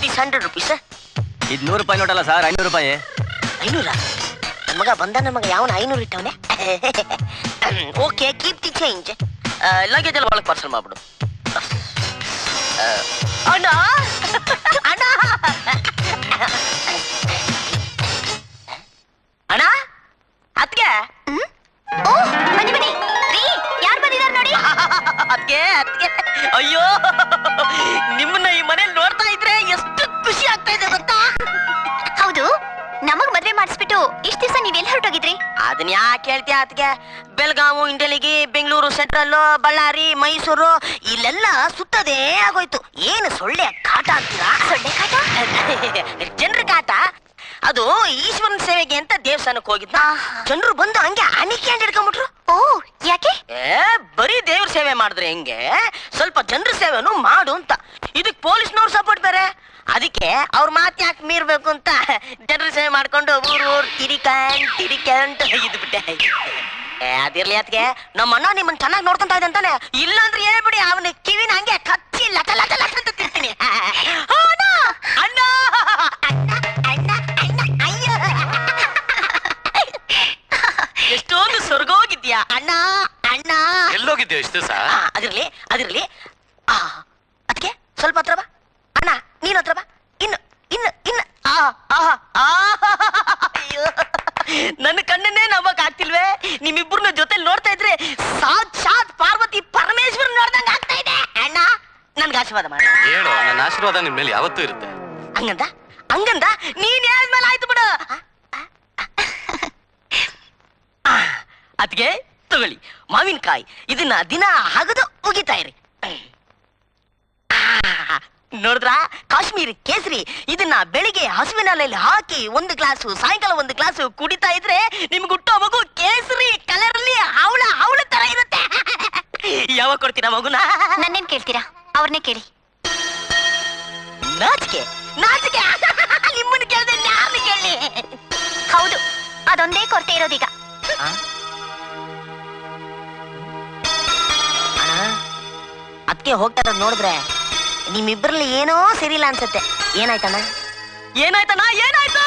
This 100 rupees. ಇದು 100 ರೂಪಾಯಿ ನೋಟಲ್ಲ sir, 500 ರೂಪಾಯಿ. 500? ನನ್ನ ಮಗ ಬಂದ, ನಮ್ಮ ಮಗ ಯಾವನ 500 ಇಟ್ಟವನೆ. Okay, keep the change. Luggage ಎಲ್ಲ ಒಳಗೆ ಪಾರ್ಸಲ್ ಮಾಡ್ಬಿಡು. ಅಣ್ಣ ಅಣ್ಣ ಅಣ್ಣ, ಅತ್ಗೆ. ಓ ಬನ್ನಿ ಬನ್ನಿ ರೀ, ಯಾರು ಬಂದಿದ್ದಾರೆ ನೋಡಿ. ಅತ್ಗೆ ಅತ್ಗೆ, ಅಯ್ಯೋ ನಿಮ್ಮನ್ನ ಈ ಮನೇಲಿ ನೋಡ್ತಾ ಇದ್ರೆ ಎಷ್ಟು ಖುಷಿ ಆಗ್ತಾ ಇದೆ ಗೊತ್ತಾ. ಹೌದು, ನಮಗ್ ಮದ್ವೆ ಮಾಡಿಸ್ಬಿಟ್ಟು ಇಷ್ಟ ದಿವಸ ನೀವೆಲ್ಲ ಹೊರಟೋಗಿದ್ರಿ? ಅದನ್ನ ಯಾಕೆ ಹೇಳ್ತೀಯ ಅತ್ಗೆ? ಬೆಳಗಾವು, ಇಂಡಲಿಗಿ, ಬೆಂಗಳೂರು ಸೆಂಟ್ರಲ್, ಬಳ್ಳಾರಿ, ಮೈಸೂರು ಇಲ್ಲೆಲ್ಲ ಸುತ್ತದೇ ಆಗೋಯ್ತು. ಏನು ಸೊಳ್ಳೆ ಕಾಟ ಅಂತೀರಾ? ಸೊಳ್ಳೆ ಕಾಟ? ಜನರ ಕಾಟ. ಅದು ಈಶ್ವರನ ಸೇವೆಗೆ ಅಂತ ದೇವಸ್ಥಾನಕ್ಕೆ ಹೋಗಿದ್ದ. ಜನರು ಬಂದು ಹಂಗೆ ಅನಿಕೆ ಹಿಡ್ಕೊಂಡ್ಬಿಟ್ರು. ಓ ಯಾಕೆ? ಬರೀ ದೇವ್ರ ಸೇವೆ ಮಾಡಿದ್ರೆ ಹೆಂಗೆ, ಸ್ವಲ್ಪ ಜನರ ಸೇವೆನು ಮಾಡು ಅಂತ. ಇದಕ್ ಪೊಲೀಸ್ನವ್ರು ಸಪೋರ್ಟ್ ಬೇರೆ. ಅದಕ್ಕೆ ಅವ್ರ ಮಾತು ಯಾಕೆ ಮೀರ್ಬೇಕು ಅಂತ ಜನರ ಸೇವೆ ಮಾಡ್ಕೊಂಡು ಊರ್ ತಿರಿಕಂಟ್ ಇದ್ಬಿಟ್ಟೆ. ಅದಿರ್ಲಿ ಅದಕ್ಕೆ, ನಮ್ಮ ಅಣ್ಣ ನಿಮ್ಮನ್ನ ಚೆನ್ನಾಗಿ ನೋಡ್ಕೊಂತ ಇದೆ ಅಂತಾನೆ. ಇಲ್ಲಾಂದ್ರೆ ಹೇಳ್ಬಿಡಿ, ಅವನ ಕಿವಿನ ಹಂಗೆ ಕಚ್ಚಿ ಲಟ ಲಟ ಲಟ ಅಂತ ತಿಂತೀನಿ. ಅಣ್ಣ ಎಷ್ಟೊಂದು ಸ್ವರ್ಗೋಗಿದ್ಯಾ ಅಣ್ಣ. ಅಣ್ಣ ಎಲ್ಲೋಗಿದ್ಯಾ ಇಷ್ಟು ದಿವಸ? ಅದಿರ್ಲಿ ಅದಿರ್ಲಿ, ಅದಕ್ಕೆ ಸ್ವಲ್ಪ ಹತ್ರ ಬಾ ಅಣ್ಣ. ನೀನ್ ಹತ್ರ ಬಾ. ಇನ್ನು ಇನ್ನು ಇನ್ನು ಅಯ್ಯೋ, ನನ್ನ ಕಣ್ಣನ್ನೇ ನಂಬಕ್ ಆಗ್ತಿಲ್ವೇ. ನಿಮ್ಮಿಬ್ಬರನ್ನ ಜೊತೆ ನೋಡ್ತಾ ಇದ್ರೆ ಸಾಕ್ಷಾತ್ ಪಾರ್ವತಿ ಪರಮೇಶ್ವರ ನೋಡ್ದಂಗ ಆಗ್ತಾ ಇದೆ. ಅಣ್ಣ ನನ್ಗೆ ಆಶೀರ್ವಾದ ಮಾಡ. ಹೇಳು, ನನ್ನ ಆಶೀರ್ವಾದ ನಿನ್ ಮೇಲೆ ಯಾವತ್ತೂ ಇರುತ್ತೆ. ಹಂಗಂದ ಹಂಗಂದ ನೀನ್ ಹೇಳ್ಮೇಲೆ ಆಯ್ತು ಬಿಡು. ಅದ್ಗೆ ತಗೊಳ್ಳಿ ಮಾವಿನಕಾಯಿ, ಇದನ್ನ ದಿನ ಹಗದು ಉಗಿತಾ ಇರಿ. ನೋಡಿದ್ರ ಕಾಶ್ಮೀರಿ ಕೇಸರಿ, ಇದನ್ನ ಬೆಳಿಗ್ಗೆ ಹಸುವಿನ ಹಾಲಲ್ಲಿ ಹಾಕಿ 1 ಗ್ಲಾಸು, ಸಾಯಂಕಾಲ 1 ಗ್ಲಾಸು ಕುಡಿತಾ ಇದ್ರೆ ನಿಮ್ಗೆ ಹುಟ್ಟೋ ಮಗು ಕೇಸರಿ ಕಲರ್ ಅಲ್ಲಿ ಅವಳ ತರ ಇರುತ್ತೆ. ಯಾವಾಗ ಕೊಡ್ತೀರಾ ಮಗುನ? ನನ್ನೇನ್ ಕೇಳ್ತೀರಾ? ಅವ್ರನ್ನೇ ಕೇಳಿ. ನಾಚಿಕೆ ನಾಚಿಕೆ, ನಿಮ್ಮನ್ನ ಕೇಳ್ದೆ ಯಾರನ್ನ ಕೇಳಿ? ಹೌದು, ಅದೊಂದೇ ಕೊರತೆ ಇರೋದೀಗ. ಅದಕ್ಕೆ ಹೋಗ್ತಾ ಇರೋದು ನೋಡಿದ್ರೆ ನಿಮ್ಮಿಬ್ಬರಲ್ಲಿ ಏನೋ ಸರಿಯಿಲ್ಲ ಅನ್ಸುತ್ತೆ. ಏನಾಯ್ತಣ್ಣ? ಏನಾಯ್ತಣ್ಣ? ಏನಾಯ್ತು?